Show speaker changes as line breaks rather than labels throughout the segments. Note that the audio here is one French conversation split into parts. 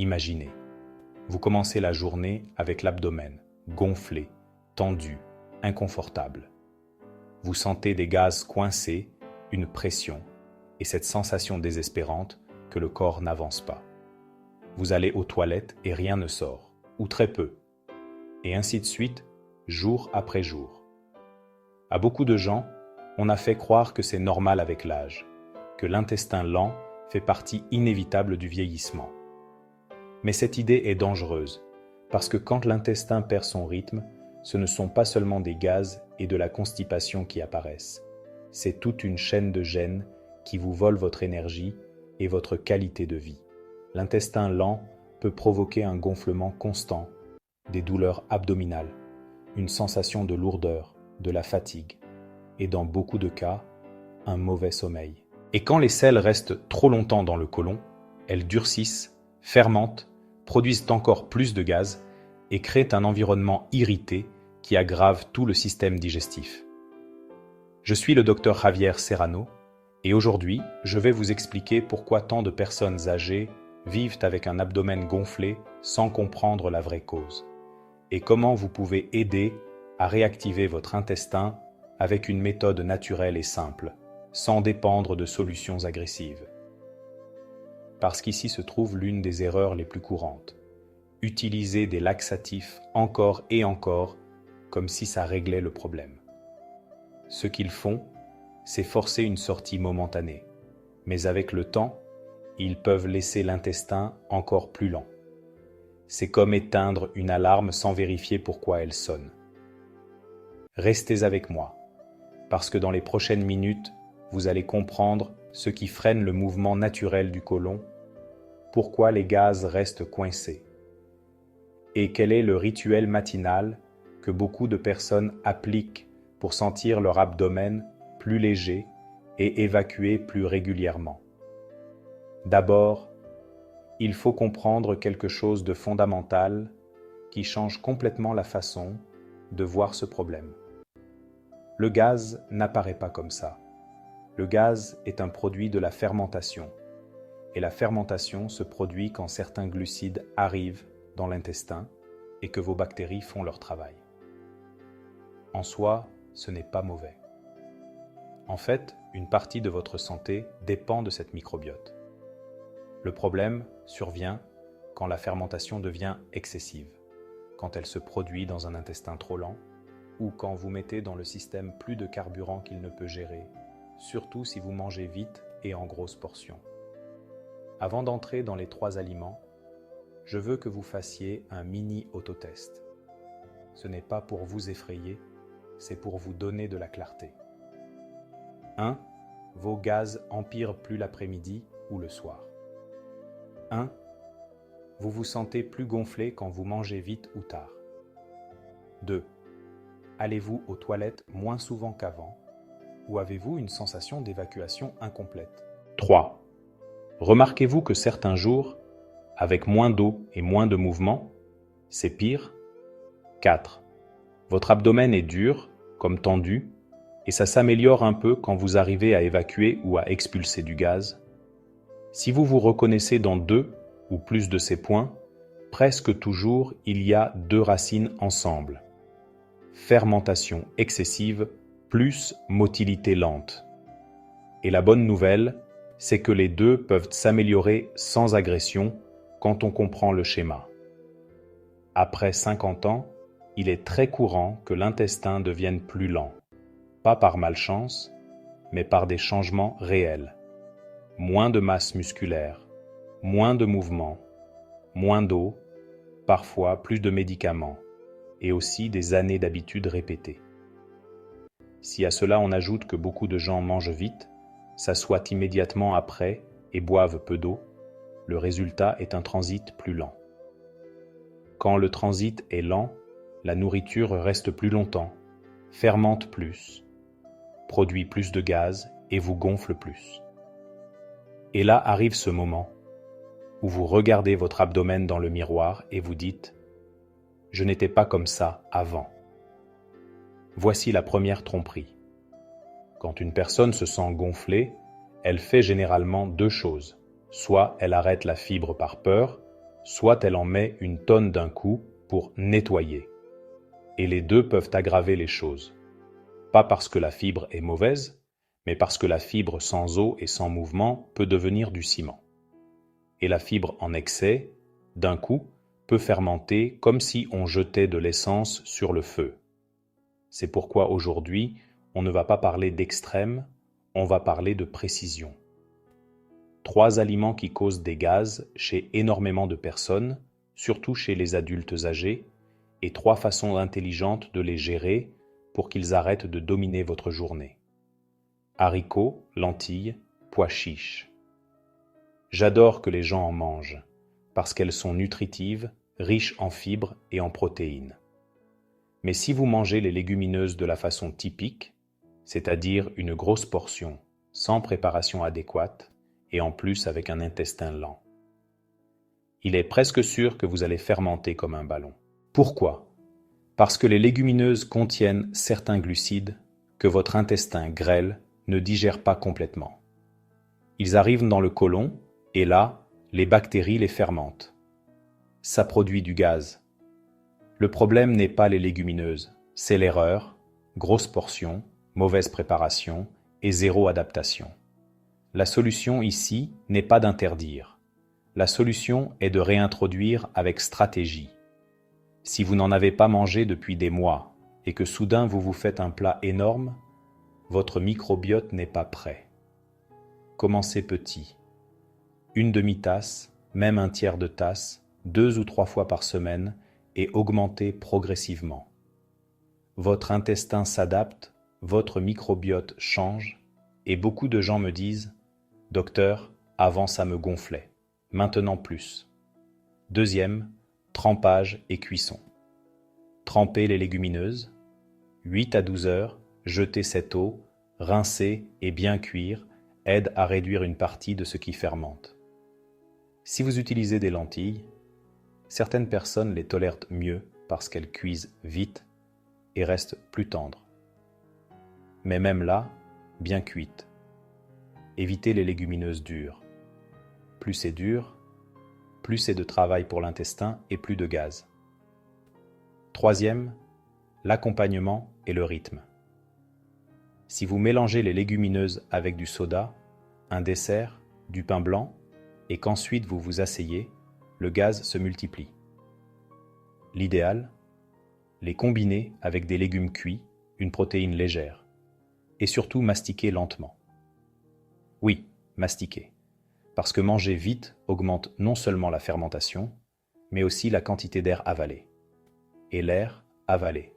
Imaginez, vous commencez la journée avec l'abdomen gonflé, tendu, inconfortable. Vous sentez des gaz coincés, une pression et cette sensation désespérante que le corps n'avance pas. Vous allez aux toilettes et rien ne sort, ou très peu, et ainsi de suite, jour après jour. À beaucoup de gens, on a fait croire que c'est normal avec l'âge, que l'intestin lent fait partie inévitable du vieillissement. Mais cette idée est dangereuse, parce que quand l'intestin perd son rythme, ce ne sont pas seulement des gaz et de la constipation qui apparaissent, c'est toute une chaîne de gènes qui vous vole votre énergie et votre qualité de vie. L'intestin lent peut provoquer un gonflement constant, des douleurs abdominales, une sensation de lourdeur, de la fatigue, et dans beaucoup de cas, un mauvais sommeil. Et quand les selles restent trop longtemps dans le côlon, elles durcissent, fermentent, produisent encore plus de gaz et créent un environnement irrité qui aggrave tout le système digestif. Je suis le docteur Javier Serrano et aujourd'hui, je vais vous expliquer pourquoi tant de personnes âgées vivent avec un abdomen gonflé sans comprendre la vraie cause et comment vous pouvez aider à réactiver votre intestin avec une méthode naturelle et simple, sans dépendre de solutions agressives. Parce qu'ici se trouve l'une des erreurs les plus courantes. Utiliser des laxatifs encore et encore, comme si ça réglait le problème. Ce qu'ils font, c'est forcer une sortie momentanée, mais avec le temps, ils peuvent laisser l'intestin encore plus lent. C'est comme éteindre une alarme sans vérifier pourquoi elle sonne. Restez avec moi, parce que dans les prochaines minutes, vous allez comprendre ce qui freine le mouvement naturel du côlon, pourquoi les gaz restent coincés, et quel est le rituel matinal que beaucoup de personnes appliquent pour sentir leur abdomen plus léger et évacuer plus régulièrement. D'abord, il faut comprendre quelque chose de fondamental qui change complètement la façon de voir ce problème. Le gaz n'apparaît pas comme ça. Le gaz est un produit de la fermentation. Et la fermentation se produit quand certains glucides arrivent dans l'intestin et que vos bactéries font leur travail. En soi, ce n'est pas mauvais. En fait, une partie de votre santé dépend de cette microbiote. Le problème survient quand la fermentation devient excessive, quand elle se produit dans un intestin trop lent ou quand vous mettez dans le système plus de carburant qu'il ne peut gérer, surtout si vous mangez vite et en grosses portions. Avant d'entrer dans les 3 aliments, je veux que vous fassiez un mini autotest. Ce n'est pas pour vous effrayer, c'est pour vous donner de la clarté. 1. Vos gaz empirent plus l'après-midi ou le soir. 1. Vous vous sentez plus gonflé quand vous mangez vite ou tard. 2. Allez-vous aux toilettes moins souvent qu'avant ou avez-vous une sensation d'évacuation incomplète? 3. Remarquez-vous que certains jours, avec moins d'eau et moins de mouvement, c'est pire? 4. Votre abdomen est dur, comme tendu, et ça s'améliore un peu quand vous arrivez à évacuer ou à expulser du gaz. Si vous vous reconnaissez dans 2 ou plus de ces points, presque toujours il y a 2 racines ensemble. Fermentation excessive plus motilité lente. Et la bonne nouvelle, c'est que les 2 peuvent s'améliorer sans agression quand on comprend le schéma. Après 50 ans, il est très courant que l'intestin devienne plus lent, pas par malchance, mais par des changements réels. Moins de masse musculaire, moins de mouvement, moins d'eau, parfois plus de médicaments, et aussi des années d'habitudes répétées. Si à cela on ajoute que beaucoup de gens mangent vite, s'assoient immédiatement après et boivent peu d'eau, le résultat est un transit plus lent. Quand le transit est lent, la nourriture reste plus longtemps, fermente plus, produit plus de gaz et vous gonfle plus. Et là arrive ce moment où vous regardez votre abdomen dans le miroir et vous dites « Je n'étais pas comme ça avant ». Voici la première tromperie. Quand une personne se sent gonflée, elle fait généralement 2 choses. Soit elle arrête la fibre par peur, soit elle en met une tonne d'un coup pour nettoyer. Et les deux peuvent aggraver les choses. Pas parce que la fibre est mauvaise, mais parce que la fibre sans eau et sans mouvement peut devenir du ciment. Et la fibre en excès, d'un coup, peut fermenter comme si on jetait de l'essence sur le feu. C'est pourquoi aujourd'hui, on ne va pas parler d'extrême, on va parler de précision. 3 aliments qui causent des gaz chez énormément de personnes, surtout chez les adultes âgés, et 3 façons intelligentes de les gérer pour qu'ils arrêtent de dominer votre journée. Haricots, lentilles, pois chiches. J'adore que les gens en mangent, parce qu'elles sont nutritives, riches en fibres et en protéines. Mais si vous mangez les légumineuses de la façon typique, c'est-à-dire une grosse portion, sans préparation adéquate, et en plus avec un intestin lent, il est presque sûr que vous allez fermenter comme un ballon. Pourquoi ? Parce que les légumineuses contiennent certains glucides que votre intestin grêle ne digère pas complètement. Ils arrivent dans le côlon, et là, les bactéries les fermentent. Ça produit du gaz. Le problème n'est pas les légumineuses, c'est l'erreur, grosse portion, mauvaise préparation et zéro adaptation. La solution ici n'est pas d'interdire. La solution est de réintroduire avec stratégie. Si vous n'en avez pas mangé depuis des mois et que soudain vous vous faites un plat énorme, votre microbiote n'est pas prêt. Commencez petit. 1 demi-tasse, même 1/3 de tasse, 2 ou 3 fois par semaine et augmentez progressivement. Votre intestin s'adapte, votre microbiote change et beaucoup de gens me disent « Docteur, avant ça me gonflait, maintenant plus ». Deuxième, trempage et cuisson. Trempez les légumineuses, 8 à 12 heures, jetez cette eau, rincer et bien cuire aide à réduire une partie de ce qui fermente. Si vous utilisez des lentilles, certaines personnes les tolèrent mieux parce qu'elles cuisent vite et restent plus tendres. Mais même là, bien cuites. Évitez les légumineuses dures. Plus c'est dur, plus c'est de travail pour l'intestin et plus de gaz. Troisième, l'accompagnement et le rythme. Si vous mélangez les légumineuses avec du soda, un dessert, du pain blanc, et qu'ensuite vous vous asseyez, le gaz se multiplie. L'idéal, les combiner avec des légumes cuits, une protéine légère, et surtout mastiquer lentement. Oui, mastiquer, parce que manger vite augmente non seulement la fermentation, mais aussi la quantité d'air avalé. Et l'air avalé.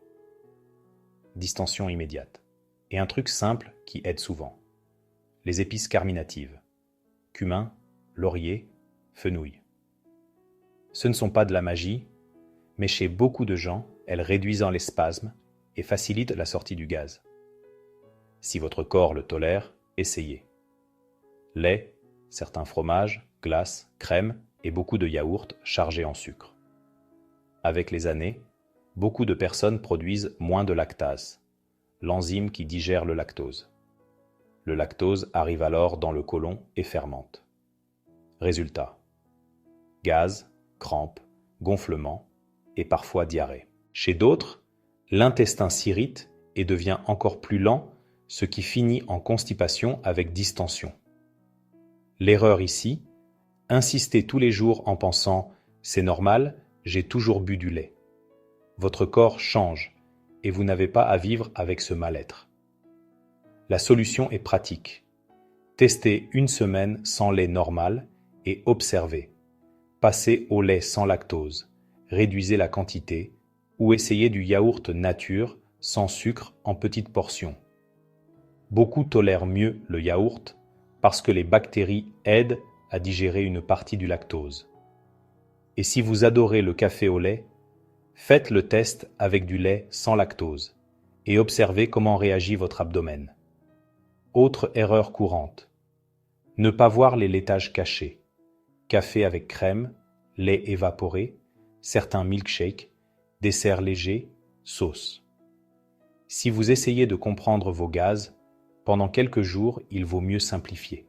Distension immédiate. Et un truc simple qui aide souvent. Les épices carminatives. Cumin, laurier, fenouil. Ce ne sont pas de la magie, mais chez beaucoup de gens, elles réduisent les spasmes et facilitent la sortie du gaz. Si votre corps le tolère, essayez. Lait, certains fromages, glaces, crème et beaucoup de yaourts chargés en sucre. Avec les années, beaucoup de personnes produisent moins de lactase, l'enzyme qui digère le lactose. Le lactose arrive alors dans le côlon et fermente. Résultat, gaz, crampes, gonflement et parfois diarrhée. Chez d'autres, l'intestin s'irrite et devient encore plus lent, ce qui finit en constipation avec distension. L'erreur ici, insistez tous les jours en pensant « c'est normal, j'ai toujours bu du lait ». Votre corps change et vous n'avez pas à vivre avec ce mal-être. La solution est pratique. Testez 1 semaine sans lait normal et observez. Passez au lait sans lactose, réduisez la quantité ou essayez du yaourt nature sans sucre en petites portions. Beaucoup tolèrent mieux le yaourt parce que les bactéries aident à digérer une partie du lactose. Et si vous adorez le café au lait, faites le test avec du lait sans lactose et observez comment réagit votre abdomen. Autre erreur courante. Ne pas voir les laitages cachés. Café avec crème, lait évaporé, certains milkshakes, desserts légers, sauce. Si vous essayez de comprendre vos gaz, pendant quelques jours, il vaut mieux simplifier.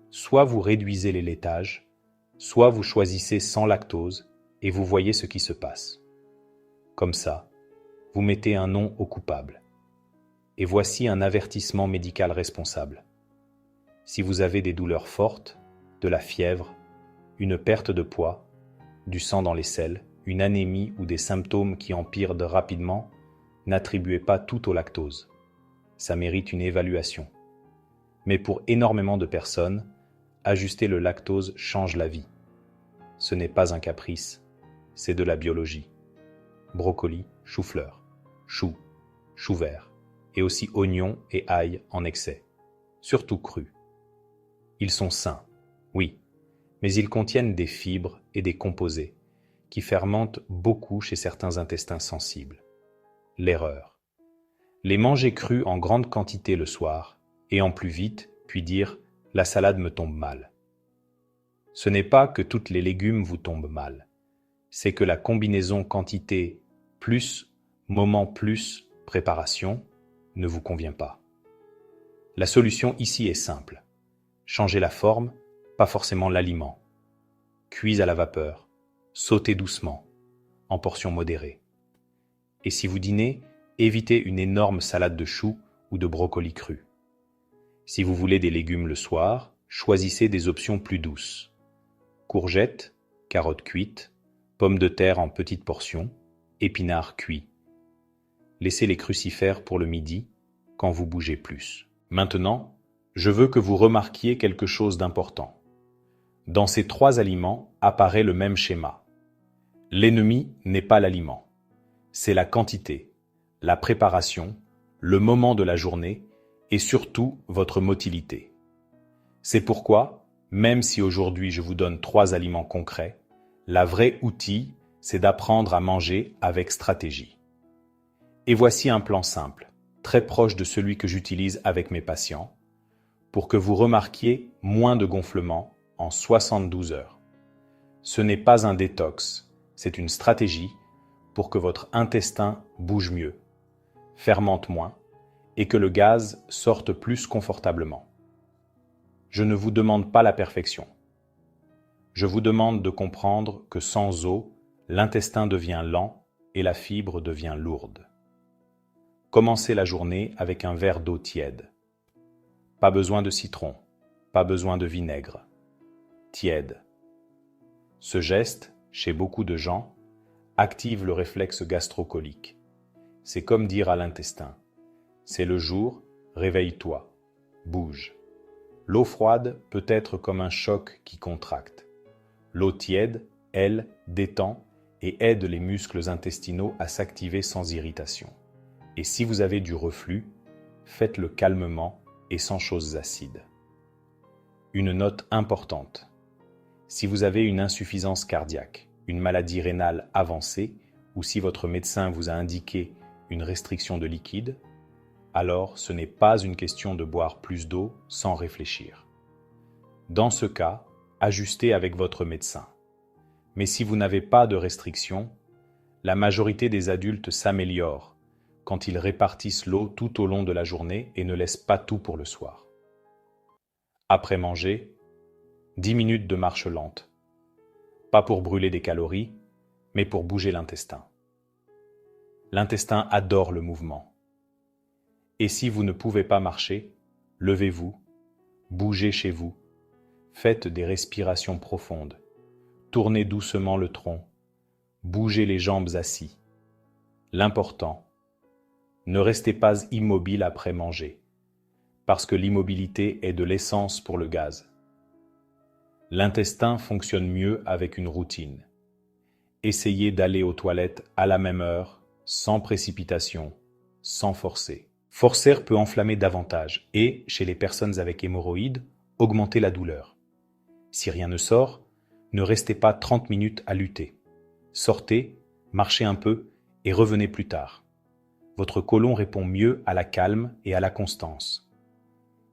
Soit vous réduisez les laitages, soit vous choisissez sans lactose et vous voyez ce qui se passe. Comme ça, vous mettez un nom au coupable. Et voici un avertissement médical responsable. Si vous avez des douleurs fortes, de la fièvre, une perte de poids, du sang dans les selles, une anémie ou des symptômes qui empirent rapidement, n'attribuez pas tout au lactose. Ça mérite une évaluation. Mais pour énormément de personnes, ajuster le lactose change la vie. Ce n'est pas un caprice, c'est de la biologie. Brocoli, chou-fleur, chou, chou vert, et aussi oignons et ail en excès, surtout crus. Ils sont sains, oui, mais ils contiennent des fibres et des composés qui fermentent beaucoup chez certains intestins sensibles. L'erreur. Les manger crus en grande quantité le soir, et en plus vite, puis dire « la salade me tombe mal ». Ce n'est pas que toutes les légumes vous tombent mal, c'est que la combinaison quantité plus moment plus préparation ne vous convient pas. La solution ici est simple. Changez la forme, pas forcément l'aliment. Cuise à la vapeur, sautez doucement, en portions modérées. Et si vous dînez, évitez une énorme salade de choux ou de brocolis crus. Si vous voulez des légumes le soir, choisissez des options plus douces. Courgettes, carottes cuites, pommes de terre en petites portions, épinards cuits. Laissez les crucifères pour le midi, quand vous bougez plus. Maintenant, je veux que vous remarquiez quelque chose d'important. Dans ces 3 aliments apparaît le même schéma. L'ennemi n'est pas l'aliment. C'est la quantité, la préparation, le moment de la journée et surtout votre motilité. C'est pourquoi, même si aujourd'hui je vous donne 3 aliments concrets, la vraie outil, c'est d'apprendre à manger avec stratégie. Et voici un plan simple, très proche de celui que j'utilise avec mes patients, pour que vous remarquiez moins de gonflement en 72 heures. Ce n'est pas un détox, c'est une stratégie pour que votre intestin bouge mieux, fermente moins et que le gaz sorte plus confortablement. Je ne vous demande pas la perfection. Je vous demande de comprendre que sans eau, l'intestin devient lent et la fibre devient lourde. Commencez la journée avec un verre d'eau tiède. Pas besoin de citron, pas besoin de vinaigre. Tiède. Ce geste, chez beaucoup de gens, active le réflexe gastrocolique. C'est comme dire à l'intestin « c'est le jour, réveille-toi, bouge ». L'eau froide peut être comme un choc qui contracte. L'eau tiède, elle, détend et aide les muscles intestinaux à s'activer sans irritation. Et si vous avez du reflux, faites-le calmement et sans choses acides. Une note importante. Si vous avez une insuffisance cardiaque, une maladie rénale avancée ou si votre médecin vous a indiqué une restriction de liquide, alors ce n'est pas une question de boire plus d'eau sans réfléchir. Dans ce cas, ajustez avec votre médecin. Mais si vous n'avez pas de restriction, la majorité des adultes s'améliorent quand ils répartissent l'eau tout au long de la journée et ne laissent pas tout pour le soir. Après manger, 10 minutes de marche lente. Pas pour brûler des calories, mais pour bouger l'intestin. L'intestin adore le mouvement. Et si vous ne pouvez pas marcher, levez-vous, bougez chez vous, faites des respirations profondes, tournez doucement le tronc, bougez les jambes assis. L'important, ne restez pas immobile après manger, parce que l'immobilité est de l'essence pour le gaz. L'intestin fonctionne mieux avec une routine. Essayez d'aller aux toilettes à la même heure, sans précipitation, sans forcer. Forcer peut enflammer davantage et, chez les personnes avec hémorroïdes, augmenter la douleur. Si rien ne sort, ne restez pas 30 minutes à lutter. Sortez, marchez un peu et revenez plus tard. Votre côlon répond mieux à la calme et à la constance.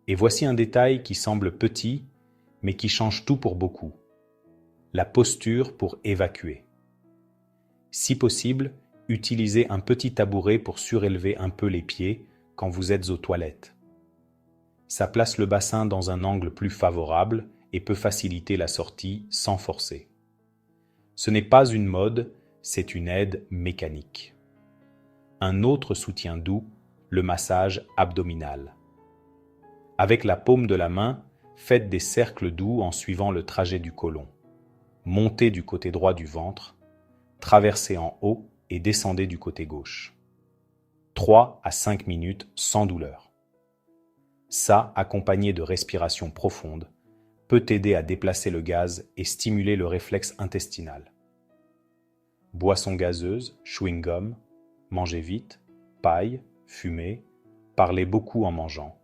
Et voici un détail qui semble petit, mais qui change tout pour beaucoup. La posture pour évacuer. Si possible, utilisez un petit tabouret pour surélever un peu les pieds quand vous êtes aux toilettes. Ça place le bassin dans un angle plus favorable et peut faciliter la sortie sans forcer. Ce n'est pas une mode, c'est une aide mécanique. Un autre soutien doux, le massage abdominal. Avec la paume de la main, faites des cercles doux en suivant le trajet du côlon. Montez du côté droit du ventre, traversez en haut et descendez du côté gauche. 3 à 5 minutes sans douleur. Ça, accompagné de respiration profonde, peut aider à déplacer le gaz et stimuler le réflexe intestinal. Boissons gazeuses, chewing-gum, mangez vite, paille, fumez, parlez beaucoup en mangeant.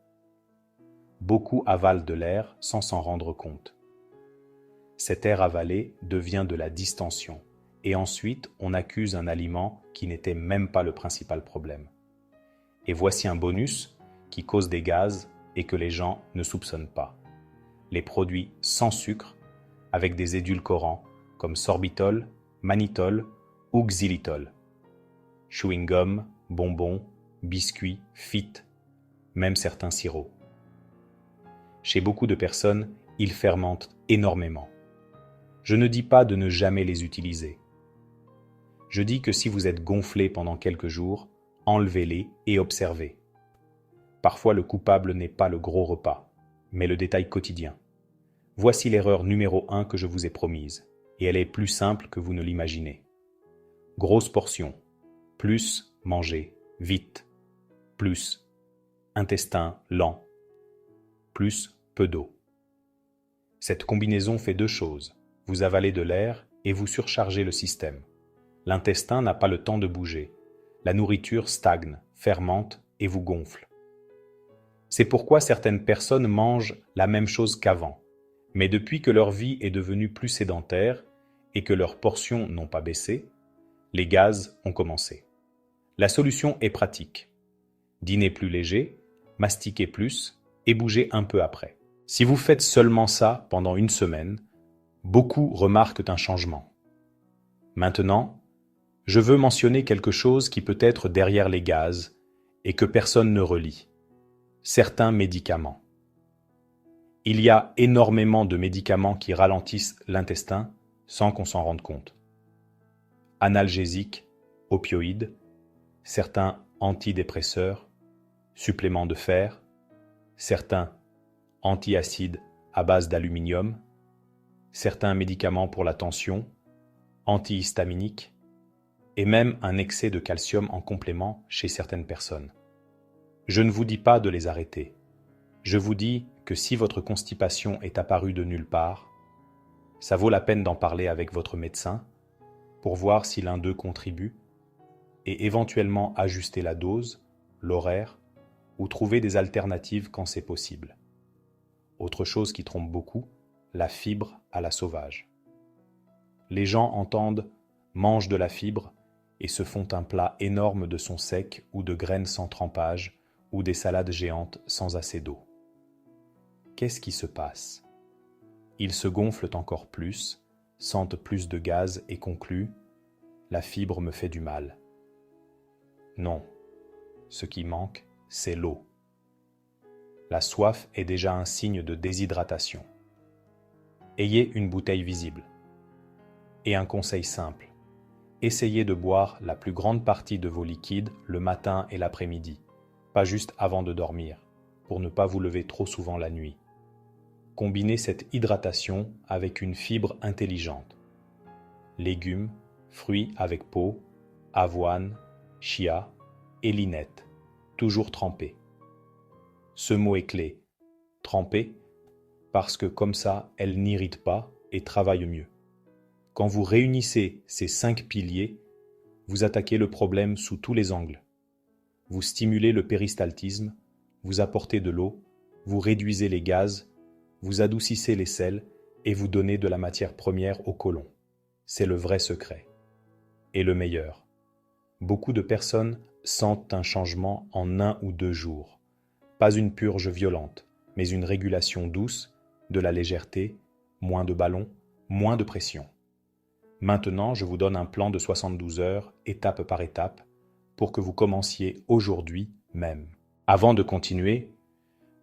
Beaucoup avalent de l'air sans s'en rendre compte. Cet air avalé devient de la distension et ensuite on accuse un aliment qui n'était même pas le principal problème. Et voici un bonus qui cause des gaz et que les gens ne soupçonnent pas. Les produits sans sucre avec des édulcorants comme sorbitol, mannitol ou xylitol. Chewing-gum, bonbons, biscuits, fit, même certains sirops. Chez beaucoup de personnes, ils fermentent énormément. Je ne dis pas de ne jamais les utiliser. Je dis que si vous êtes gonflé pendant quelques jours, enlevez-les et observez. Parfois le coupable n'est pas le gros repas, mais le détail quotidien. Voici l'erreur numéro 1 que je vous ai promise, et elle est plus simple que vous ne l'imaginez. Grosse portion, plus manger, vite, plus intestin lent, plus peu d'eau. Cette combinaison fait deux choses. Vous avalez de l'air et vous surchargez le système. L'intestin n'a pas le temps de bouger. La nourriture stagne, fermente et vous gonfle. C'est pourquoi certaines personnes mangent la même chose qu'avant. Mais depuis que leur vie est devenue plus sédentaire et que leurs portions n'ont pas baissé, les gaz ont commencé. La solution est pratique. Dîner plus léger, mastiquer plus et bouger un peu après. Si vous faites seulement ça pendant une semaine, beaucoup remarquent un changement. Maintenant, je veux mentionner quelque chose qui peut être derrière les gaz et que personne ne relie. Certains médicaments. Il y a énormément de médicaments qui ralentissent l'intestin sans qu'on s'en rende compte. Analgésiques, opioïdes, certains antidépresseurs, suppléments de fer, certains antiacides à base d'aluminium, certains médicaments pour la tension, antihistaminiques, et même un excès de calcium en complément chez certaines personnes. Je ne vous dis pas de les arrêter. Je vous dis que si votre constipation est apparue de nulle part, ça vaut la peine d'en parler avec votre médecin pour voir si l'un d'eux contribue et éventuellement ajuster la dose, l'horaire ou trouver des alternatives quand c'est possible. Autre chose qui trompe beaucoup, la fibre à la sauvage. Les gens entendent « mange de la fibre » et se font un plat énorme de son sec ou de graines sans trempage ou des salades géantes sans assez d'eau. Qu'est-ce qui se passe? Ils se gonflent encore plus, sentent plus de gaz et concluent « la fibre me fait du mal ». Non, ce qui manque, c'est l'eau. La soif est déjà un signe de déshydratation. Ayez une bouteille visible. Et un conseil simple, essayez de boire la plus grande partie de vos liquides le matin et l'après-midi, pas juste avant de dormir, pour ne pas vous lever trop souvent la nuit. Combinez cette hydratation avec une fibre intelligente. Légumes, fruits avec peau, avoine, chia et linette, toujours trempés. Ce mot est clé, tremper, parce que comme ça, elle n'irrite pas et travaille mieux. Quand vous réunissez ces 5 piliers, vous attaquez le problème sous tous les angles. Vous stimulez le péristaltisme, vous apportez de l'eau, vous réduisez les gaz, vous adoucissez les sels et vous donnez de la matière première au côlon. C'est le vrai secret. Et le meilleur. Beaucoup de personnes sentent un changement en 1 ou 2 jours. Pas une purge violente, mais une régulation douce, de la légèreté, moins de ballons, moins de pression. Maintenant, je vous donne un plan de 72 heures, étape par étape, pour que vous commenciez aujourd'hui même. Avant de continuer,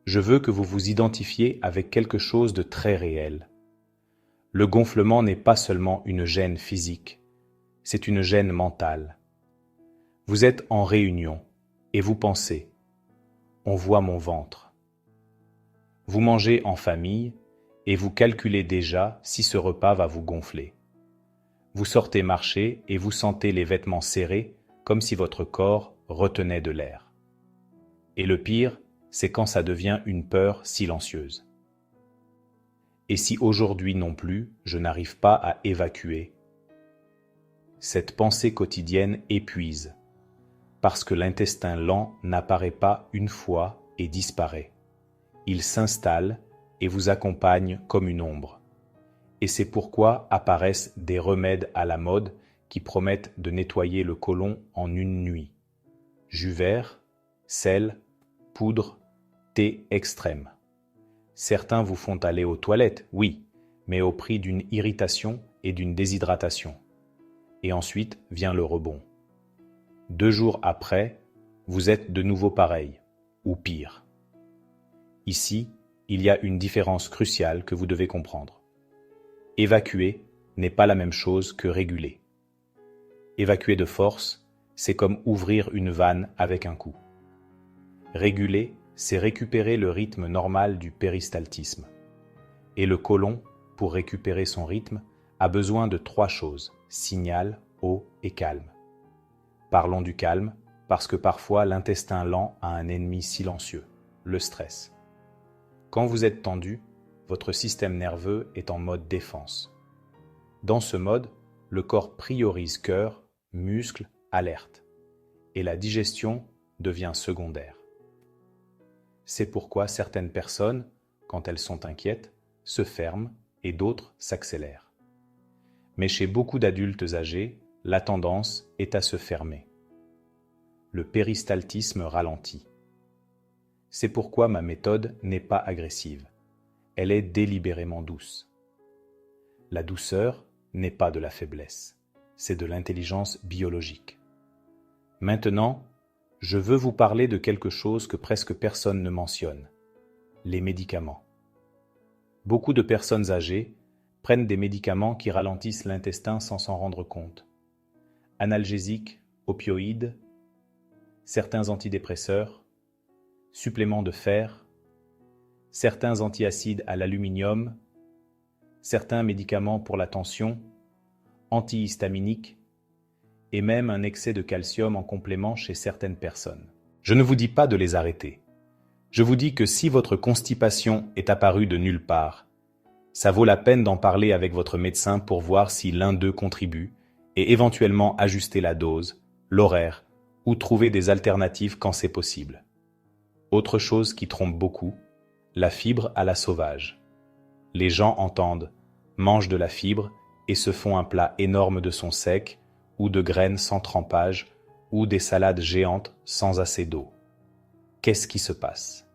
je veux que vous vous identifiez avec quelque chose de très réel. Le gonflement n'est pas seulement une gêne physique, c'est une gêne mentale. Vous êtes en réunion et vous pensez « on voit mon ventre ». Vous mangez en famille et vous calculez déjà si ce repas va vous gonfler. Vous sortez marcher et vous sentez les vêtements serrés comme si votre corps retenait de l'air. Et le pire, c'est quand ça devient une peur silencieuse. Et si aujourd'hui non plus, je n'arrive pas à évacuer? Cette pensée quotidienne épuise, parce que l'intestin lent n'apparaît pas une fois et disparaît. Il s'installe et vous accompagne comme une ombre. Et c'est pourquoi apparaissent des remèdes à la mode qui promettent de nettoyer le côlon en une nuit. Jus vert, sel, poudre, thé extrême. Certains vous font aller aux toilettes, oui, mais au prix d'une irritation et d'une déshydratation. Et ensuite vient le rebond. 2 jours après, vous êtes de nouveau pareil, ou pire. Ici, il y a une différence cruciale que vous devez comprendre. Évacuer n'est pas la même chose que réguler. Évacuer de force, c'est comme ouvrir une vanne avec un coup. Réguler, c'est récupérer le rythme normal du péristaltisme. Et le côlon, pour récupérer son rythme, a besoin de 3 choses, signal, eau et calme. Parlons du calme, parce que parfois l'intestin lent a un ennemi silencieux, le stress. Quand vous êtes tendu, votre système nerveux est en mode défense. Dans ce mode, le corps priorise cœur, muscles, alerte. Et la digestion devient secondaire. C'est pourquoi certaines personnes, quand elles sont inquiètes, se ferment et d'autres s'accélèrent. Mais chez beaucoup d'adultes âgés, la tendance est à se fermer. Le péristaltisme ralentit. C'est pourquoi ma méthode n'est pas agressive. Elle est délibérément douce. La douceur n'est pas de la faiblesse, c'est de l'intelligence biologique. Maintenant, je veux vous parler de quelque chose que presque personne ne mentionne, les médicaments. Beaucoup de personnes âgées prennent des médicaments qui ralentissent l'intestin sans s'en rendre compte. Analgésiques, opioïdes, certains antidépresseurs, suppléments de fer, certains antiacides à l'aluminium, certains médicaments pour la tension, antihistaminiques, et même un excès de calcium en complément chez certaines personnes. Je ne vous dis pas de les arrêter. Je vous dis que si votre constipation est apparue de nulle part, ça vaut la peine d'en parler avec votre médecin pour voir si l'un d'eux contribue et éventuellement ajuster la dose, l'horaire ou trouver des alternatives quand c'est possible. Autre chose qui trompe beaucoup, la fibre à la sauvage. Les gens entendent, mangent de la fibre et se font un plat énorme de son sec ou de graines sans trempage ou des salades géantes sans assez d'eau. Qu'est-ce qui se passe?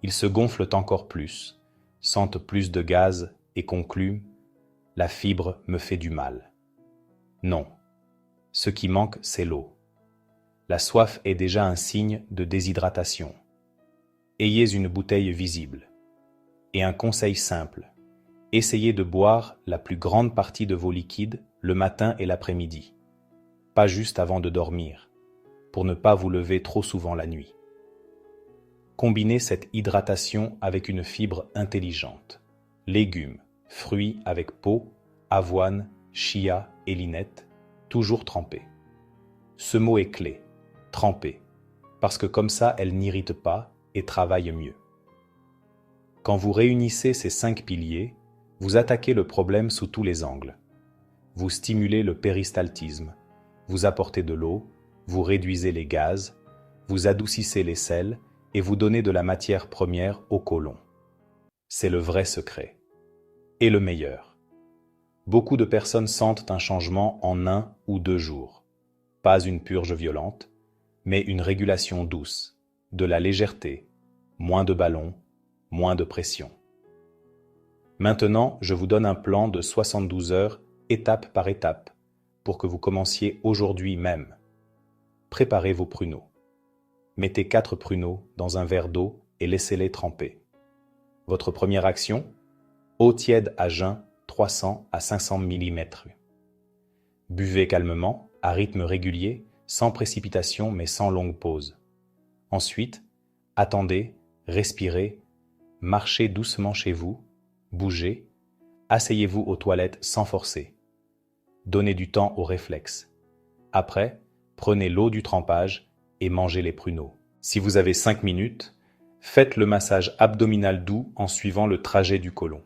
Ils se gonflent encore plus, sentent plus de gaz et concluent « la fibre me fait du mal ». Non, ce qui manque, c'est l'eau. La soif est déjà un signe de déshydratation. Ayez une bouteille visible. Et un conseil simple, essayez de boire la plus grande partie de vos liquides le matin et l'après-midi, pas juste avant de dormir, pour ne pas vous lever trop souvent la nuit. Combinez cette hydratation avec une fibre intelligente. Légumes, fruits avec peau, avoine, chia et linette, toujours trempés. Ce mot est clé, tremper, parce que comme ça, elle n'irrite pas et travaille mieux. Quand vous réunissez ces 5 piliers, vous attaquez le problème sous tous les angles. Vous stimulez le péristaltisme, vous apportez de l'eau, vous réduisez les gaz, vous adoucissez les sels et vous donnez de la matière première au côlon. C'est le vrai secret. Et le meilleur. Beaucoup de personnes sentent un changement en 1 ou 2 jours. Pas une purge violente, mais une régulation douce, de la légèreté, moins de ballons, moins de pression. Maintenant, je vous donne un plan de 72 heures, étape par étape, pour que vous commenciez aujourd'hui même. Préparez vos pruneaux. Mettez 4 pruneaux dans un verre d'eau et laissez-les tremper. Votre première action, eau tiède à jeun 300 à 500 mm. Buvez calmement, à rythme régulier, sans précipitation mais sans longue pause. Ensuite, attendez, respirez, marchez doucement chez vous, bougez, asseyez-vous aux toilettes sans forcer. Donnez du temps aux réflexes. Après, prenez l'eau du trempage et mangez les pruneaux. Si vous avez 5 minutes, faites le massage abdominal doux en suivant le trajet du côlon.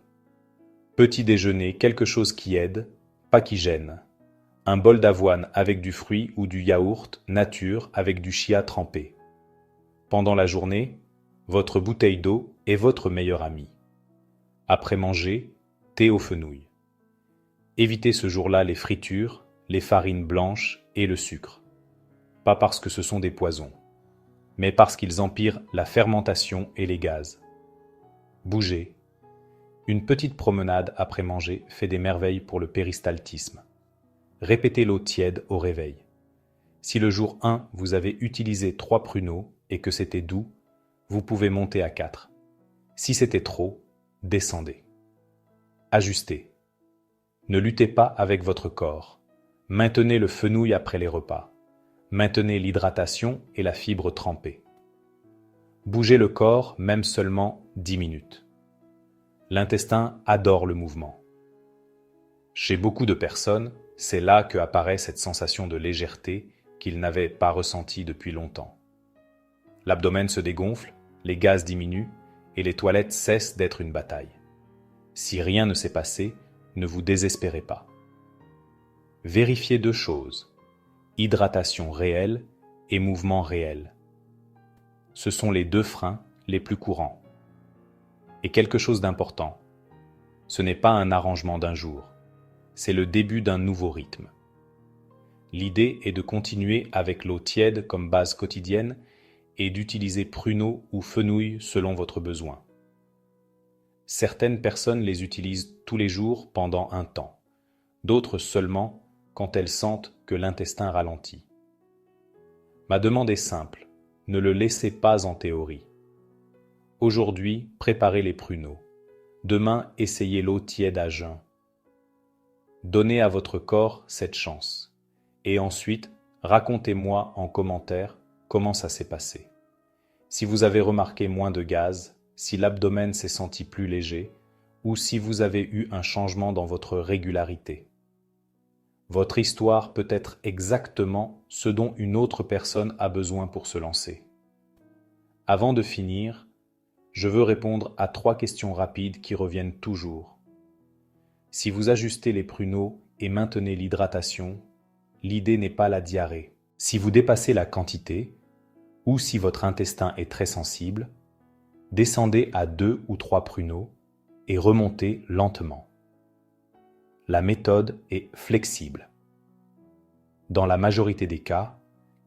Petit déjeuner, quelque chose qui aide, pas qui gêne. Un bol d'avoine avec du fruit ou du yaourt nature avec du chia trempé. Pendant la journée, votre bouteille d'eau est votre meilleur ami. Après manger, thé aux fenouil. Évitez ce jour-là les fritures, les farines blanches et le sucre. Pas parce que ce sont des poisons, mais parce qu'ils empirent la fermentation et les gaz. Bougez. Une petite promenade après manger fait des merveilles pour le péristaltisme. Répétez l'eau tiède au réveil. Si le jour 1, vous avez utilisé 3 pruneaux et que c'était doux, vous pouvez monter à 4. Si c'était trop, descendez. Ajustez. Ne luttez pas avec votre corps. Maintenez le fenouil après les repas. Maintenez l'hydratation et la fibre trempée. Bougez le corps, même seulement 10 minutes. L'intestin adore le mouvement. Chez beaucoup de personnes, c'est là que apparaît cette sensation de légèreté qu'ils n'avaient pas ressentie depuis longtemps. L'abdomen se dégonfle, les gaz diminuent et les toilettes cessent d'être une bataille. Si rien ne s'est passé, ne vous désespérez pas. Vérifiez 2 choses, hydratation réelle et mouvement réel. Ce sont les 2 freins les plus courants. Et quelque chose d'important, ce n'est pas un arrangement d'un jour, c'est le début d'un nouveau rythme. L'idée est de continuer avec l'eau tiède comme base quotidienne et d'utiliser pruneaux ou fenouil selon votre besoin. Certaines personnes les utilisent tous les jours pendant un temps, d'autres seulement quand elles sentent que l'intestin ralentit. Ma demande est simple, ne le laissez pas en théorie. Aujourd'hui, préparez les pruneaux. Demain, essayez l'eau tiède à jeun. Donnez à votre corps cette chance. Et ensuite, racontez-moi en commentaire comment ça s'est passé. Si vous avez remarqué moins de gaz, si l'abdomen s'est senti plus léger, ou si vous avez eu un changement dans votre régularité. Votre histoire peut être exactement ce dont une autre personne a besoin pour se lancer. Avant de finir, je veux répondre à 3 questions rapides qui reviennent toujours. Si vous ajustez les pruneaux et maintenez l'hydratation, l'idée n'est pas la diarrhée. Si vous dépassez la quantité, ou si votre intestin est très sensible, descendez à 2 ou 3 pruneaux et remontez lentement. La méthode est flexible. Dans la majorité des cas,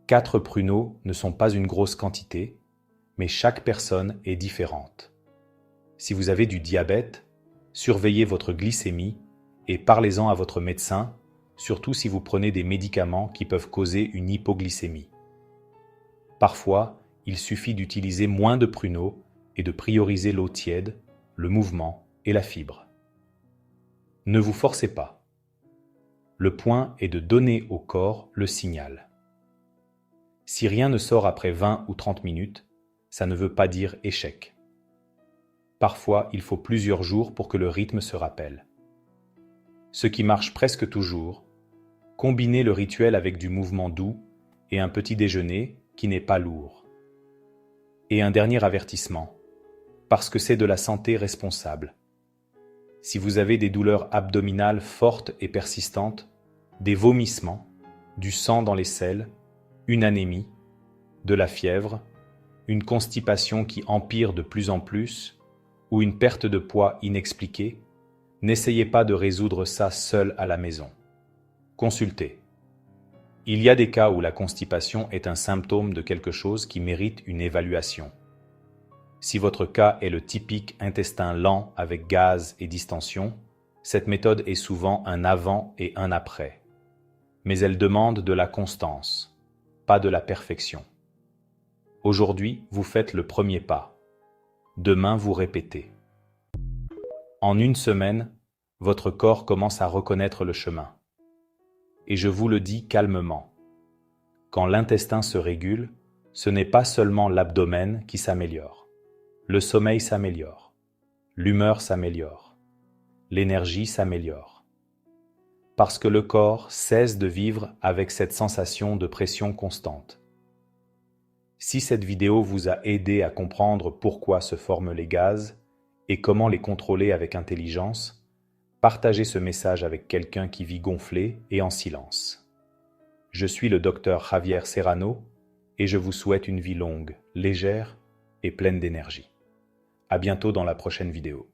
4 pruneaux ne sont pas une grosse quantité, mais chaque personne est différente. Si vous avez du diabète, surveillez votre glycémie et parlez-en à votre médecin, surtout si vous prenez des médicaments qui peuvent causer une hypoglycémie. Parfois, il suffit d'utiliser moins de pruneaux et de prioriser l'eau tiède, le mouvement et la fibre. Ne vous forcez pas. Le point est de donner au corps le signal. Si rien ne sort après 20 ou 30 minutes, ça ne veut pas dire échec. Parfois, il faut plusieurs jours pour que le rythme se rappelle. Ce qui marche presque toujours, combinez le rituel avec du mouvement doux et un petit déjeuner qui n'est pas lourd. Et un dernier avertissement, parce que c'est de la santé responsable. Si vous avez des douleurs abdominales fortes et persistantes, des vomissements, du sang dans les selles, une anémie, de la fièvre, une constipation qui empire de plus en plus, ou une perte de poids inexpliquée, n'essayez pas de résoudre ça seul à la maison. Consultez. Il y a des cas où la constipation est un symptôme de quelque chose qui mérite une évaluation. Si votre cas est le typique intestin lent avec gaz et distension, cette méthode est souvent un avant et un après. Mais elle demande de la constance, pas de la perfection. Aujourd'hui, vous faites le premier pas. Demain, vous répétez. En une semaine, votre corps commence à reconnaître le chemin. Et je vous le dis calmement. Quand l'intestin se régule, ce n'est pas seulement l'abdomen qui s'améliore. Le sommeil s'améliore. L'humeur s'améliore. L'énergie s'améliore. Parce que le corps cesse de vivre avec cette sensation de pression constante. Si cette vidéo vous a aidé à comprendre pourquoi se forment les gaz et comment les contrôler avec intelligence, partagez ce message avec quelqu'un qui vit gonflé et en silence. Je suis le docteur Javier Serrano et je vous souhaite une vie longue, légère et pleine d'énergie. À bientôt dans la prochaine vidéo.